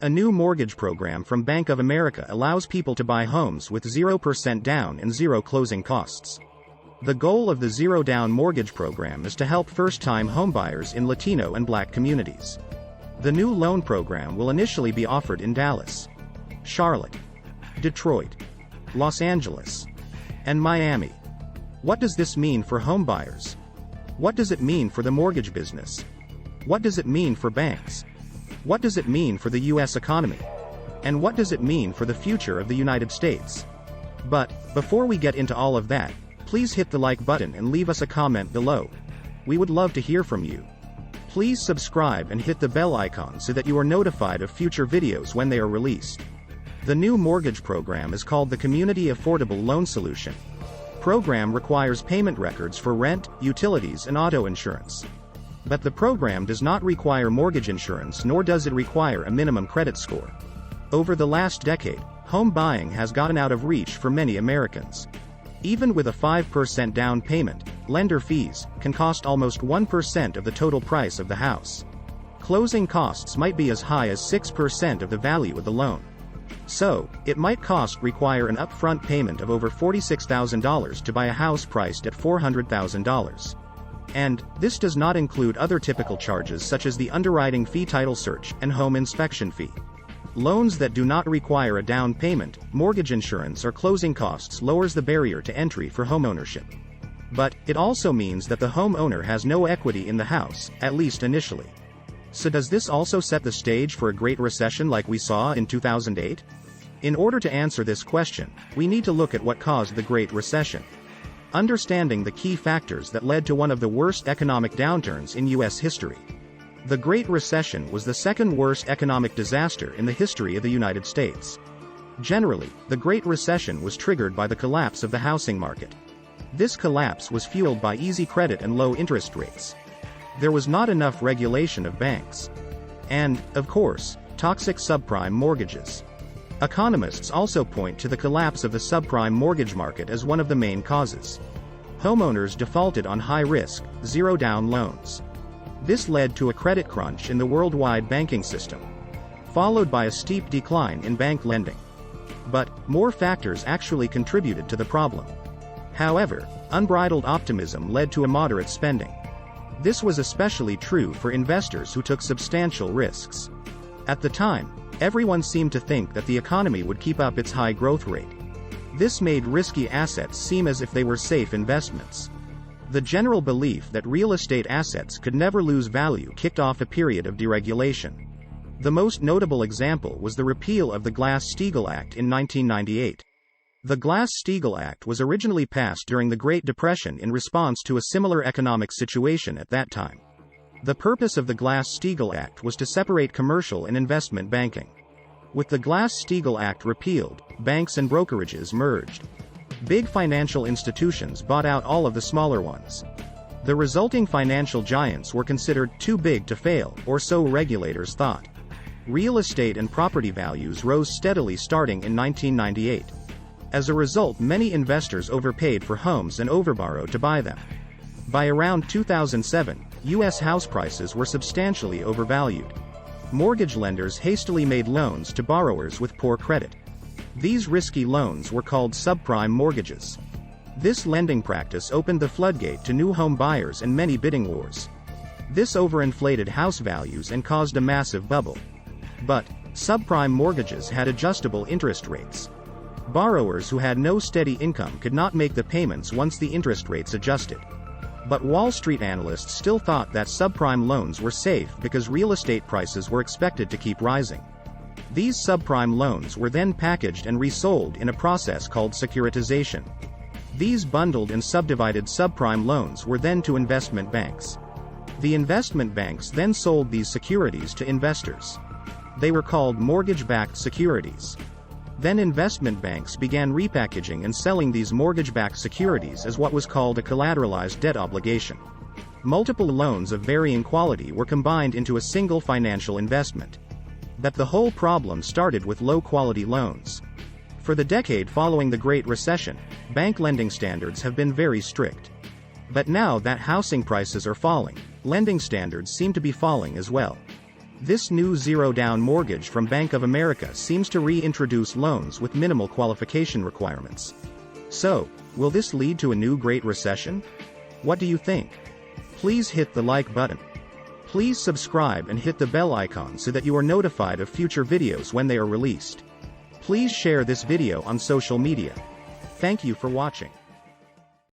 A new mortgage program from Bank of America allows people to buy homes with 0% down and zero closing costs. The goal of the Zero Down Mortgage program is to help first-time homebuyers in Latino and Black communities. The new loan program will initially be offered in Dallas, Charlotte, Detroit, Los Angeles, and Miami. What does this mean for homebuyers? What does it mean for the mortgage business? What does it mean for banks? What does it mean for the U.S. economy? And what does it mean for the future of the United States? But, before we get into all of that, please hit the like button and leave us a comment below. We would love to hear from you. Please subscribe and hit the bell icon so that you are notified of future videos when they are released. The new mortgage program is called the Community Affordable Loan Solution. Program requires payment records for rent, utilities and auto insurance. But the program does not require mortgage insurance, nor does it require a minimum credit score. Over the last decade, home buying has gotten out of reach for many Americans. Even with a 5% down payment, lender fees can cost almost 1% of the total price of the house. Closing costs might be as high as 6% of the value of the loan. So, it might require an upfront payment of over $46,000 to buy a house priced at $400,000. And, this does not include other typical charges such as the underwriting fee, title search, and home inspection fee. Loans that do not require a down payment, mortgage insurance or closing costs lowers the barrier to entry for homeownership. But, it also means that the homeowner has no equity in the house, at least initially. So does this also set the stage for a Great Recession like we saw in 2008? In order to answer this question, we need to look at what caused the Great Recession. Understanding the key factors that led to one of the worst economic downturns in U.S. history. The Great Recession was the second worst economic disaster in the history of the United States. Generally, the Great Recession was triggered by the collapse of the housing market. This collapse was fueled by easy credit and low interest rates. There was not enough regulation of banks. And, of course, toxic subprime mortgages. Economists also point to the collapse of the subprime mortgage market as one of the main causes. Homeowners defaulted on high-risk, zero-down loans. This led to a credit crunch in the worldwide banking system, followed by a steep decline in bank lending. But, more factors actually contributed to the problem. However, unbridled optimism led to immoderate spending. This was especially true for investors who took substantial risks. At the time, everyone seemed to think that the economy would keep up its high growth rate. This made risky assets seem as if they were safe investments. The general belief that real estate assets could never lose value kicked off a period of deregulation. The most notable example was the repeal of the Glass-Steagall Act in 1998. The Glass-Steagall Act was originally passed during the Great Depression in response to a similar economic situation at that time. The purpose of the Glass-Steagall Act was to separate commercial and investment banking. With the Glass-Steagall Act repealed, banks and brokerages merged. Big financial institutions bought out all of the smaller ones. The resulting financial giants were considered too big to fail, or so regulators thought. Real estate and property values rose steadily starting in 1998. As a result, many investors overpaid for homes and overborrowed to buy them. By around 2007, U.S. house prices were substantially overvalued. Mortgage lenders hastily made loans to borrowers with poor credit. These risky loans were called subprime mortgages. This lending practice opened the floodgate to new home buyers and many bidding wars. This overinflated house values and caused a massive bubble. But, subprime mortgages had adjustable interest rates. Borrowers who had no steady income could not make the payments once the interest rates adjusted. But Wall Street analysts still thought that subprime loans were safe because real estate prices were expected to keep rising. These subprime loans were then packaged and resold in a process called securitization. These bundled and subdivided subprime loans were then to investment banks. The investment banks then sold these securities to investors. They were called mortgage-backed securities. Then investment banks began repackaging and selling these mortgage-backed securities as what was called a collateralized debt obligation. Multiple loans of varying quality were combined into a single financial investment. But the whole problem started with low-quality loans. For the decade following the Great Recession, bank lending standards have been very strict. But now that housing prices are falling, lending standards seem to be falling as well. This new zero-down mortgage from Bank of America seems to reintroduce loans with minimal qualification requirements. So, will this lead to a new Great Recession? What do you think? Please hit the like button. Please subscribe and hit the bell icon so that you are notified of future videos when they are released. Please share this video on social media. Thank you for watching.